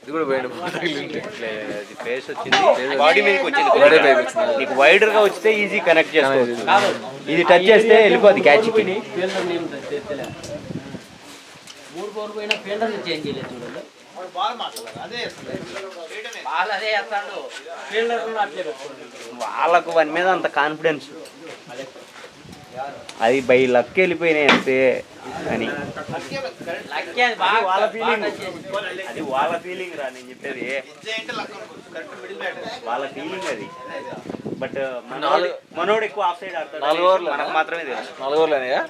ఇది కూడా పోయింది. ఫేస్ వచ్చింది, బాడీ మీదకి వచ్చింది. నీకు వైడర్ గా వస్తే ఈజీ కనెక్ట్ చేసుకోవచ్చు. ఇది టచ్ చేస్తే వెళ్ళిపోద్ది క్యాచ్. వాళ్ళకు వాని మీద అంత కాన్ఫిడెన్స్, అది బై లక్ వెళ్ళిపోయినాయి అంతే అని. అది వాళ్ళ ఫీలింగ్ రా, నేను చెప్పేది వాళ్ళ ఫీలింగ్ అది. బట్ మనోడు ఎక్కువ ఆఫ్ సైడ్ ఆడతాడు. 4 ఓవర్లు మనకు మాత్రమే తెలుసు. 4 ఓవర్లేనా?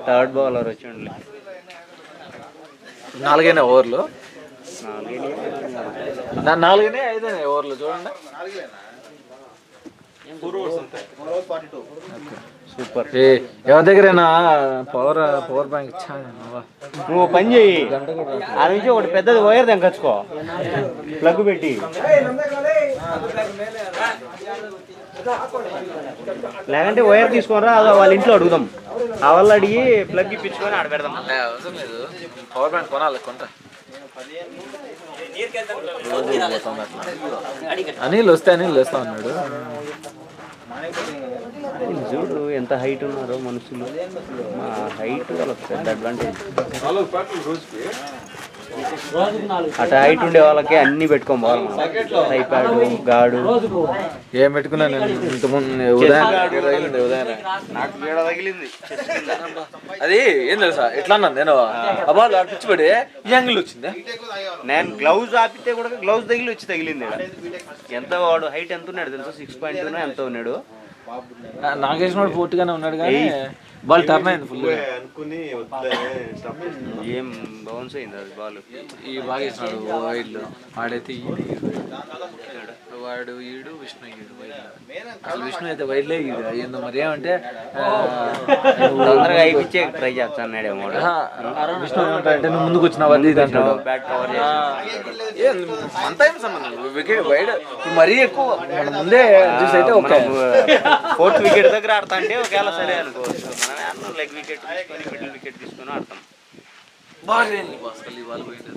థర్డ్ బౌలర్ వచ్చి 4 ఓవర్లు, 4 5 ఓవర్లు చూడండి. సూపర్. ఎవరి దగ్గరైనా పవర్ బ్యాంక్ ఇచ్చాను. నువ్వు పని చెయ్యి, ఆ నుంచి ఒకటి పెద్దది వైర్ తెంకొచ్చుకో, ప్లగ్ పెట్టి. లేదంటే వైర్ తీసుకోరా, వాళ్ళ ఇంట్లో అడుగుదాం. ఆ వాళ్ళు అడిగి ప్లగ్ ఇప్పించుకొని ఆడ పెడదాం. అవసరం లేదు, పవర్ బ్యాంక్ కొనాలి. అనిల్ వస్తే వస్తా ఉన్నాడు. చూడు ఎంత హైట్ ఉన్నారో మనుషులు. మా హైట్ వాళ్ళకి పెద్ద అడ్వాంటేజ్. అటు హైట్ ఉండే వాళ్ళకి అన్ని పెట్టుకోవాలి. ఐప్యాడ్, గాడు ఏం పెట్టుకున్నా నేను ఇంతకుముందు ఉదయం తగిలింది. అది ఏం తెలుసా, ఎట్లా అన్నా నేను అబ్బా పిచ్చిపడి ఈ యాంగిల్ వచ్చింది. నేను గ్లౌజ్ ఆపితే కూడా గ్లౌజ్ తగిలింది. ఎంత వాడు హైట్ ఎంత ఉన్నాడు తెలుసా? 6.2 ఎంత ఉన్నాడు. నాగేష్ వాడు పూర్తిగానే ఉన్నాడు కానీ బాల్ టర్న్ అయింది ఫుల్. ఏం బౌన్స్ అయింది అది బాల్. ఈ బాగా వేసినాడు వైడ్లు. ఆడైతే వాడు ఈడు విష్ణు ఈడు వైడ్లు. అసలు విష్ణు అయితే వైడ్లే ఈడు ఏందో మరి. ఏమంటే తొందరగా అయిపించే ట్రై చేస్తాడు. విష్ణు ఏమంటాడంటే నువ్వు ముందుకు వచ్చినావు అది ఇది అంటాడు. అంత ఏం సంబంధం, వికెట్ వైడ్ మరీ ఎక్కువ ముందే చూసి అయితే ఓకే. 4th వికెట్ దగ్గర ఆడతా అంటే ఒకవేళ సరే అనుకోవచ్చు. మనం లెగ్ వికెట్ తీసుకొని మిడిల్ వికెట్ తీసుకొని ఆడతాం. బాగా వాళ్ళు పోయింది.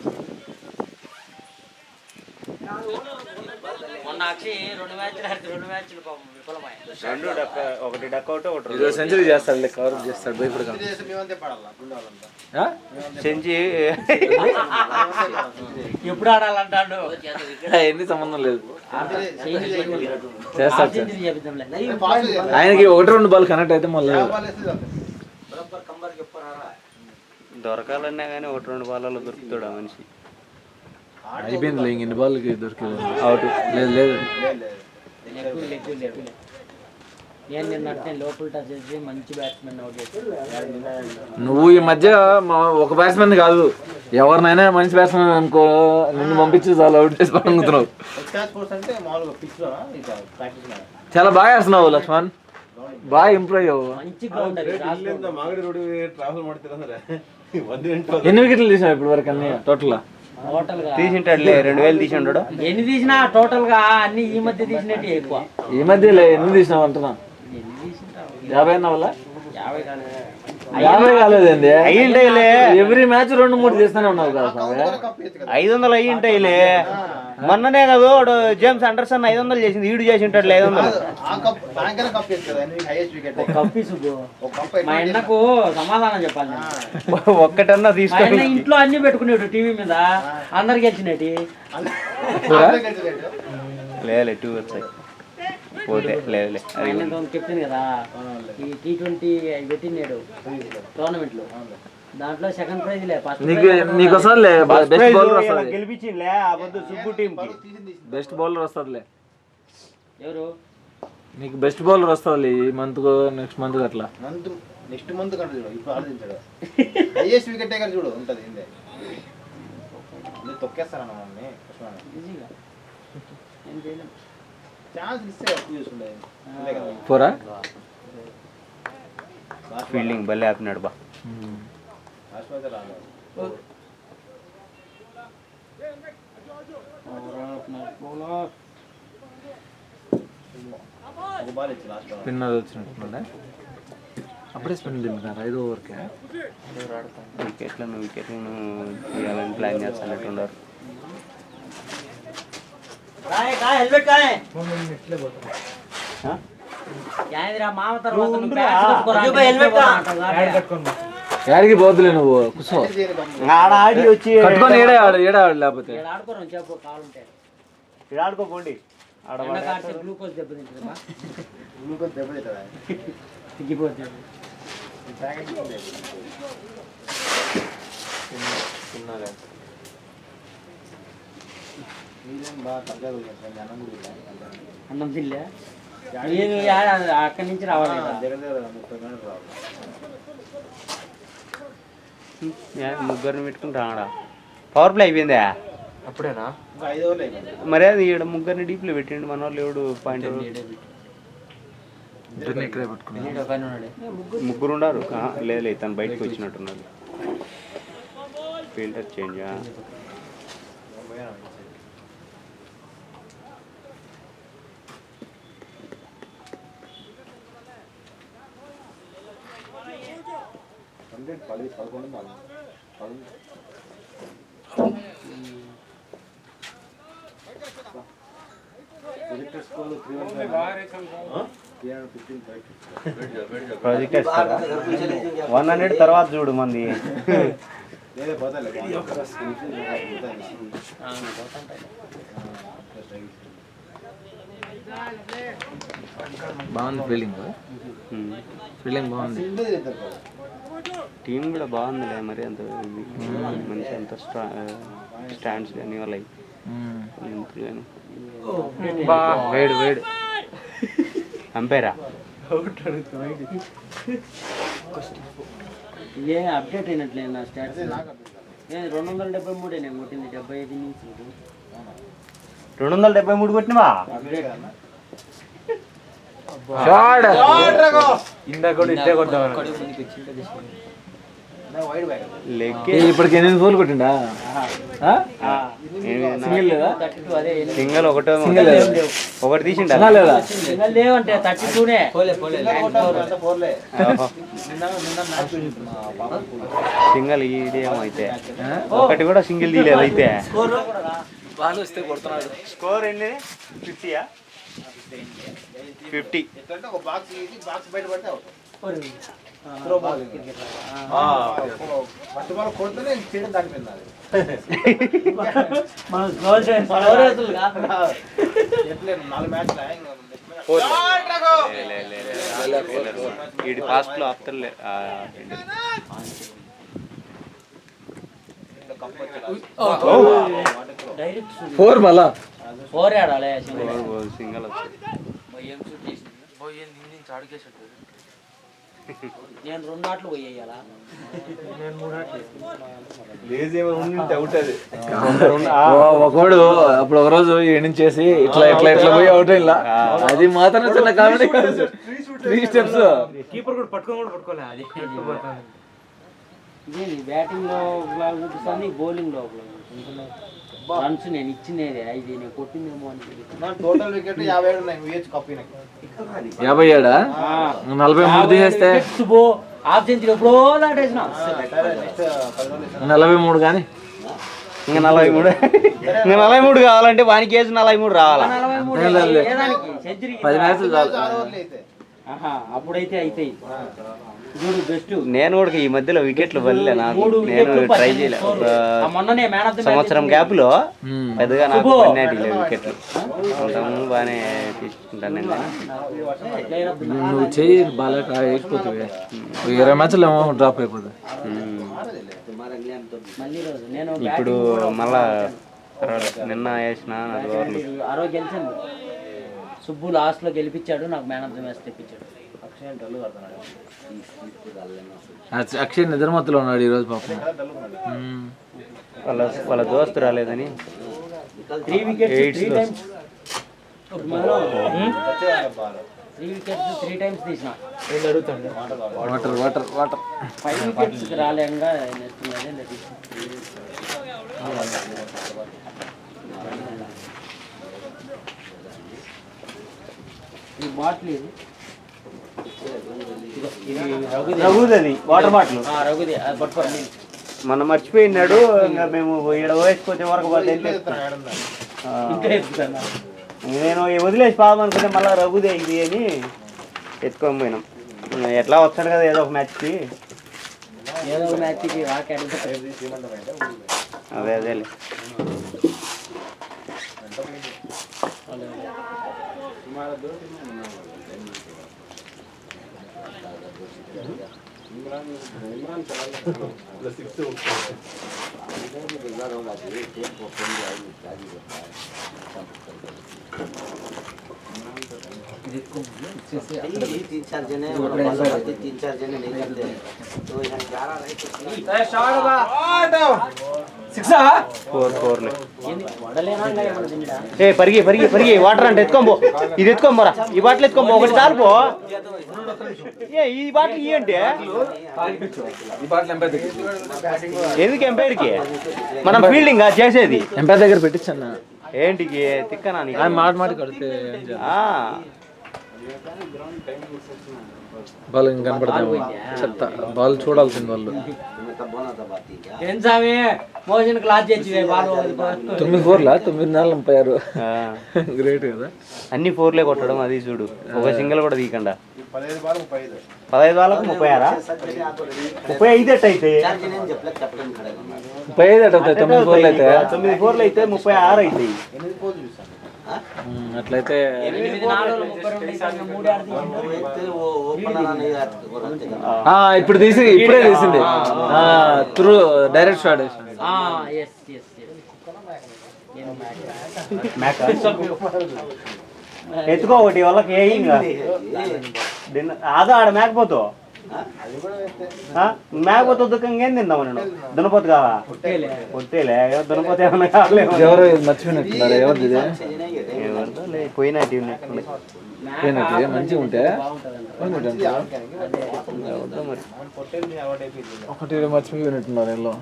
ఒకటి డక్అవుట్, ఒకటి సెంచరీ చేస్తాడు, కవర్ చేస్తాడు. భయపడ సెంచరీ ఎప్పుడు ఆడాలంటాడు. ఎన్ని సంబంధం లేదు, చేస్తాడు. ఆయనకి 1-2 బాల్ కనెక్ట్ అయితే మళ్ళీ దొరకాలన్నా కానీ 1-2 బాల్లో దొరుకుతాడు ఆ మనిషి. అయిపోయింది ఇంక ఇన్ని బాల్కి దొరికింది. అవుట్ లేదు లేదు నువ్వు ఈ మధ్య ఒక బ్యాట్స్మెన్ కాదు, ఎవరినైనా మంచి బ్యాట్స్మెన్ అనుకో, నిన్ను పంపించి చాలా అవుట్ చేసి పంగుతున్నావు. చాలా బాగా వేస్తున్నావు లక్ష్మణ్, బాగా ఇంప్రూవ్ అయ్యావు. ఎన్ని వికెట్లు తీసినావు ఇప్పుడు వరకు అన్ని టోటల్? తీసింటాడులే, 2000 తీసింటాడు. ఎన్ని తీసినా టోటల్ గా అన్ని ఈ మధ్య తీసినట్టు ఎక్కువ. ఈ మధ్యలో ఎన్ని తీసినావు అంటున్నా? 50 అన్నా వల్ల 50 కాలేదండి. అయ్యింటాయిలే, ఎవ్రీ మ్యాచ్ 2-3 తీస్తానే ఉన్నావు కదా. 500 అయ్యింటాయిలే. మొన్ననే కదా వాడు జేమ్స్ అండర్సన్ 500 చేసింది, ఈడు చేసి ఉంటాడు 500. మా అన్నకు సమాధానం చెప్పాలి. ఒక్కటన్నా తీసుకొని ఇంట్లో అన్ని పెట్టుకునేడు టీవీ మీద, అందరికి గెలిచినట్టు. లేలే 2 వచ్చాయి పోతే లేదు. చెప్పింది కదా ఈ T20 పెట్టినాడు టోర్నమెంట్ లో, దాంట్లో సెకండ్ ప్రైజ్ లే. నీకు వస్తుందిలే, బెస్ట్ బౌలర్ వస్తుంది. గెలిపించిందిలే ఆ పొద్దు సుబ్బు టీం కి బెస్ట్ బౌలర్ వస్తుందిలే. ఎవరు నీకు బెస్ట్ బౌలర్ వస్తుంది ఈ మంత్ నెక్స్ట్ మంత్ అట్లా. నెక్స్ట్ మంత్ కంటే చూడు, ఇప్పుడు ఆలోచించాడు హైయెస్ట్ వికెట్ టేకర్ చూడు ఉంటుంది. తొక్కేస్తారన్న మనల్ని ఛాన్స్ ఇస్తే పోరా. ఫీల్డింగ్ భలే ఆపినాడు బా. పిన్నర్ వచ్చినట్టున్నాడా? అప్పుడే స్పెండ్ తింటున్నారు 5 ఓవర్కే. వికెట్లను తీయాలని ప్లాన్ చేస్తున్నట్టున్నారు. హెల్మెట్ కానీ యాడికి పోతులే నువ్వు కూర్చో. ఆడి వచ్చి కట్టుకొని ఏడే ఆడు లేకపోతే ఆడుకోరు చెప్పు కావాలంటే ఆడుకోకండి. గ్లూకోజ్ దెబ్బతింటుందా గ్లూకోజ్ దెబ్బతింటుందా తగ్గిపోతుంది. అన్నం తిల్లే అక్కడి నుంచి రావాలి ముగ్గురిని పెట్టుకుని రాడా? పవర్ ప్లే అయిపోయిందా అప్పుడేనా? 5 ఓవర్లు అయిపోయింది. మరి అది ఇక్కడ ముగ్గురిని డీప్లో పెట్టిండు. మన వాళ్ళు ఎవడు పాయింట్ ఇక్కడే పెట్టుకున్నాను. ముగ్గురు ఉన్నారు. లేదు తను బయటకు వచ్చినట్టున్నారు. Fielder change. ప్రాజెక్ట్ 100 తర్వాత చూడు మంది. బాగుంది ఫీల్డింగ్ బాగుంది. టీం కూడా బాగుందిలే. మరి అంత మంచి అంత స్టాండ్స్ కానీ వాళ్ళవి వేడు అంపేరా ఇదే అప్డేట్ అయినట్లేదు నా స్టాట్స్. 273 నేను కొట్టింది 75 నుంచి 273 కొట్టినవా? ఇందాక కూడా ఇట్టే కొడతాం. ఇప్పటికి 8 గోల్ కొట్టిండా? సింగల్ ఒకటి తీసిండా లేదా? లేవంటే 32నే. సింగల్ ఇదేమైతే ఒకటి కూడా సింగిల్ తీయలేదు. అయితే బాల్ వస్తే కొడుతున్నాడు. స్కోర్ ఎన్ని? 50యా? 50. ఒక బాక్స్ బయట పడితే కొడుతూనే చేయడం దాని మీద ఇది ఫాస్ట్ లో ఆపుతలే. ఫోర్ మళ్ళా 4 ఆడాలి. సింగల్ వచ్చింది. నేను 2 ఆటలు పోయేయాలా? ఒకడు అప్పుడు ఒక రోజు చేసి ఇట్లా ఇట్లా ఇట్లా పోయి అవుట్ ఇలా. అది మాత్రం చిన్న కామెడీ కాదు. 3 స్టెప్స్ కీపర్ కూడా పట్టుకోలే. అది బ్యాటింగ్ లో చూపిస్తాను, బౌలింగ్ లో రన్స్ నేను ఇచ్చినది 5 నేను కొట్టిందేమో అని. టోటల్ వికెట్ 57 ఉన్నాయి. విహెచ్ కప్ 57 43 తీసేస్తే హాఫ్ సెంచరీ ఎప్పుడో దాటేసిన 43 కానీ ఇంకా 43 కావాలంటే వానికి వేసి 43 రావాలా? 10 మ్యాచ్లు చాలు. అప్పుడైతే అయితే చూడు బెస్ట్. నేను కూడా ఈ మధ్యలో వికెట్లు వల్లే నాకు. నేను ట్రై చేయలేదు. సంవత్సరం గ్యాప్ లో పెద్దగా నాకు వికెట్లు బాగానే తీసుకుంటాను నేను. నువ్వు చెయ్యి బాగా అయిపోతుంది. 20 మ్యాచ్లు ఏమో డ్రాప్ అయిపోతుంది. ఇప్పుడు మళ్ళా నిన్న వేసిన ఆ రోజు గెలిచాను. సుబ్బు లాస్ట్ లో గెలిపించాడు, నాకు మ్యాన్ ఆఫ్ ది మ్యాచ్ తెప్పించాడు. అక్షయ్ నిద్రమత్తులో ఉన్నాడు ఈరోజు పాపం. వాళ్ళ దోస్తు రాలేదని 3 వికెట్స్ 3 టైమ్స్ 3 వికెట్స్ 3 టైమ్స్ తీసిన. వాటర్ వాటర్ వాటర్ 5 వికెట్స్ రాలేంగా ఈ బాటిల్ ఇది రఘుది వాటర్ బాటిల్ రఘుది పట్టుకోండి. మొన్న మర్చిపోయినాడు. ఇంకా మేము ఈడ వేసుకొచ్చే వరకు వాళ్ళు ఇంకా ఎత్తుతాను. నేను వదిలేసి పాదమనుకుంటే మళ్ళీ రఘుదే ఇది అని ఎత్తుకొని పోయినాం. ఎట్లా వస్తాడు కదా ఏదో ఒక మ్యాచ్కి. ఏదో ఒక మ్యాచ్కి అదే అదేలే. పరిగి పరిగి పరిగి వాటర్ అంటే ఎత్తుకోబో. ఇది ఎత్తుకోబోరా. ఈ బాటిల్ ఎత్తుకోబో. ఒకటి చాలుపో. ఈ బాటిల్ ఇయ్యంటే ఎందుకు ఎంపైర్కి మనం ఫీల్డింగ్ చేసేది. ఎంపైర్ దగ్గర పెట్టించన్నా. ఏంటికి తిక్కనా నీకు? మాట మాట కడితే బాల్ ఇంకా కనపడతాము. చెత్త బాల్ చూడాల్సింది వాళ్ళు. ఏం స్వామి మోషన్ క్లాస్ చేసి 9 4లా 9 4 పంపారు. గ్రేట్ కదా. అన్ని 4లే కొట్టడం. అది చూడు ఒక సింగిల్ కూడా తీయకుండా. 15 బాల్ 35. 15 వాళ్ళకు 36 35 అయితే 35 అవుతాయి. 9 4లు అయితే 9 4లు అయితే 36 అవుతాయి. 8 పోల్ చూసాను. అట్లయితే ఇప్పుడు ఇప్పుడే తీసింది. Through direct shot. ఎత్తుకో ఒకటి వాళ్ళకి ఏ అదో ఆడ మేకపోతావు. మేకపోతే దుఃఖంగా ఏం తిందాము నేను. దునపోతు కావా? ఒట్టేలే దునపోతే ఏమన్నా కావలేము. ఎవరో మర్చిపోయినట్టున్నారు. ఎవరిది పోయినట్టు మంచిగా ఉంటే ఒకటి మర్చిపోయినట్టున్నారు. ఎల్లో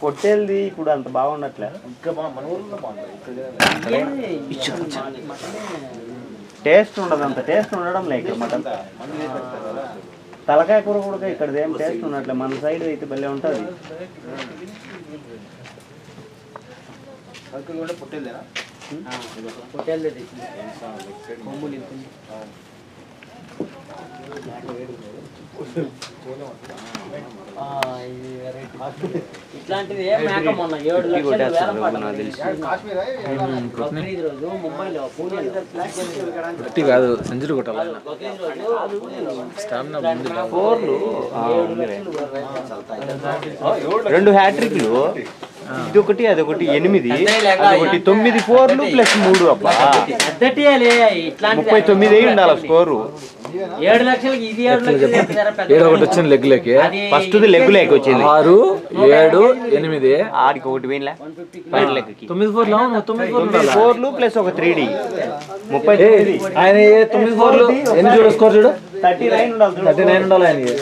పొట్టేల్ది ఇప్పుడు అంత బాగున్నట్లే. టేస్ట్ ఉండదు. అంత టేస్ట్ ఉండడం లే ఇక్కడ మటన్. తలకాయ కూర కూడా ఇక్కడ ఏం టేస్ట్ ఉన్నట్లే. మన సైడ్ అయితే భలే ఉంటుంది. ఇట్లాంటిది మేక మొన్న 7 లక్షలు రోజు ముంబైలో గట్టి కాదు. సెంచరీ కొట్టాలి. రెండు హ్యాట్రిక్లు. ఇదొకటి అదొకటి 8, అదొకటి 9 4లు ప్లస్ 3. అబ్బా 39 అయి ఉండాలి స్కోరు. 7 లక్షలకి ఇది 7 లక్షలు. ఒకటి వచ్చింది లెగ్ లేకి. ఫస్ట్ లెగ్ లేక వచ్చింది. 6 7 8 ఆడికి ఒకటి పోయినలే. 9 4లు ప్లస్ ఒక 3D 39. ఆయన 9 4లు ఎన్ని చూడు స్కోర్ చూడు. 39 ఉండాలి. 39 ఉండాలి ఆయనకి.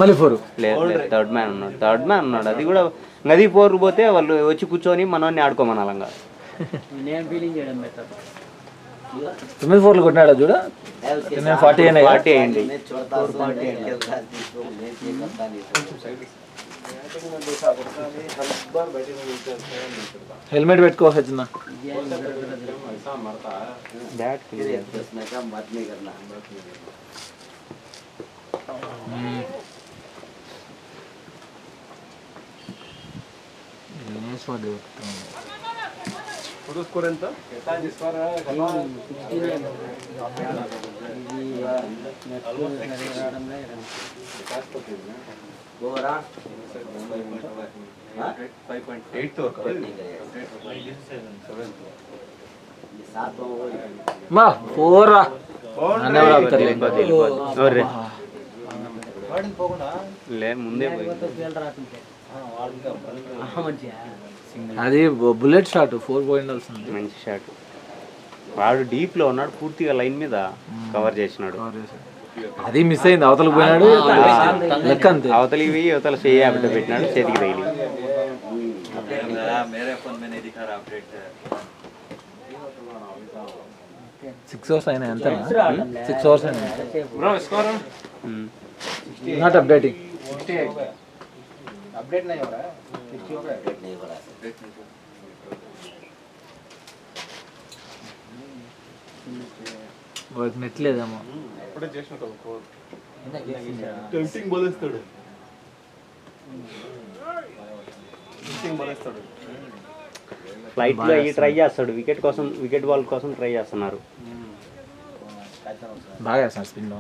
మళ్ళీ 4 లేదు థర్డ్ మ్యాన్ ఉన్నాడు. అది కూడా అది 4 పోతే వాళ్ళు వచ్చి కూర్చొని మనోని ఆడుకోమనాలంగా. నేను ఫీలింగ్ చేయడం బెటర్. 9 4లు కొట్టినాడా చూడు. 40 అయ్యింది. హెల్మెట్ పెట్టుకో సచిన. స్కోర్ ఎంత? మా 4 రా. లే ముందే అది బుల్లెట్ షాట్ 4 పోయిండాల్సింది. మంచి షాట్. వాడు డీప్ లో ఉన్నాడు. పూర్తిగా లైన్ మీద కవర్ చేసినాడు. అది మిస్ అయింది. అవతలకు పోయినాడు. లెక్క అంతే. అవతలి అవతల చేయ బిడ్డ పెట్టినాడు. చేతికి తగిలి मेरे फोन में नहीं दिखा रहा अपडेट 6 hours అయినా ఎంత 6 hours అయినా bro score not updating update नहीं हो रहा है 60 हो गया వాడికి నెట్ లేదేమో టెంప్టింగ్ బోలేస్తాడు ఫ్లైట్ లో అయ్యి ట్రై చేస్తాడు, వికెట్ బాల్ కోసం ట్రై చేస్తున్నారు. బాగా వేస్తాడు స్పిన్ లో.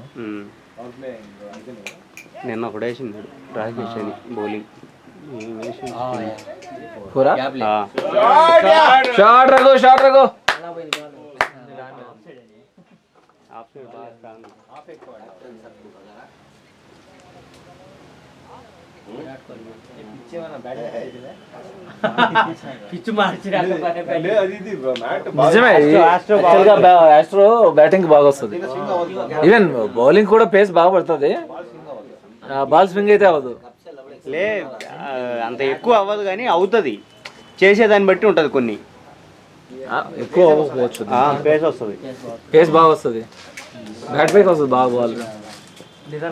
నిన్న ఒకటి వేసింది రాకేష్ అని బౌలింగ్. షార్ట్ రఘు పిచ్చు మార్చినాక నిజమే. ఆస్ట్రో బ్యాటింగ్ బాగా వస్తుంది, ఈవెన్ బౌలింగ్ కూడా పేస్ బాగా పడుతుంది, బాల్ స్వింగ్ అయితే అవ్వదు. అంత ఎక్కువ అవ్వదు కానీ అవుతుంది, చేసేదాన్ని బట్టి ఉంటుంది. కొన్ని ఎక్కువ అవ్వకపోవచ్చు, పేస్ వస్తుంది, పేస్ బాగా వస్తుంది, బ్యాట్ పైకి వస్తుంది బాగా బాల్.